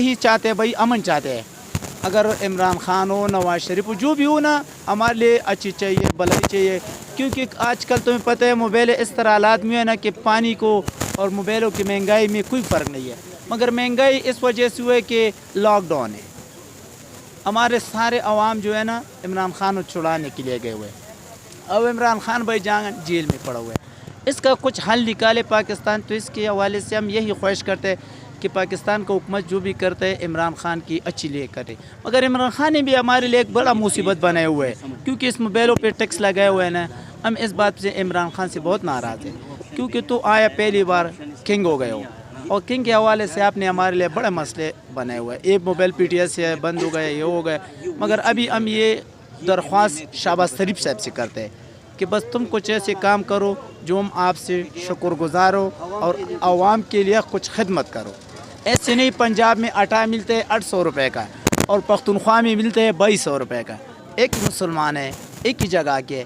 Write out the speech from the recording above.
یہی چاہتے ہیں بھائی، امن چاہتے ہیں. اگر عمران خان ہو، نواز شریف ہو، جو بھی ہو نا، ہمارے لیے اچھی چاہیے، بھلائی چاہیے. کیونکہ آج کل تمہیں پتہ ہے موبائل اس طرح حالات میں ہے نا کہ پانی کو اور موبائلوں کی مہنگائی میں کوئی فرق نہیں ہے. مگر مہنگائی اس وجہ سے ہوئے کہ لاک ڈاؤن ہے. ہمارے سارے عوام جو ہے نا عمران خان کو چھڑانے کے لیے گئے ہوئے. اب عمران خان بھائی جان جیل میں پڑا ہوا ہے. اس کا کچھ حل نکالے پاکستان. تو اس کے حوالے سے ہم یہی خواہش کرتے ہیں کہ پاکستان کو حکومت جو بھی کرتے ہے عمران خان کی اچھی لیے کرے. مگر عمران خان نے بھی ہمارے لیے ایک بڑا مصیبت بنائے ہوئے ہے، کیونکہ اس موبائلوں پہ ٹیکس لگائے ہوئے ہیں نا. ہم اس بات سے عمران خان سے بہت ناراض ہیں، کیونکہ تو آیا پہلی بار کنگ ہو گئے ہو، اور کنگ کے حوالے سے آپ نے ہمارے لیے بڑے مسئلے بنائے ہوئے ہیں. ایک موبائل پی ٹی ایس سے بند ہو گئے، یہ ہو گئے. مگر ابھی ہم یہ درخواست شہباز شریف صاحب سے کرتے ہیں کہ بس تم کچھ ایسے کام کرو جو ہم آپ سے شکر گزار ہو اور عوام کے لیے کچھ خدمت کرو. ایسے نہیں پنجاب میں آٹا ملتے ہے 800 روپے کا، اور پختونخوا میں ملتے ہیں 2200 روپے کا. ایک مسلمان ہے، ایک ہی جگہ کے.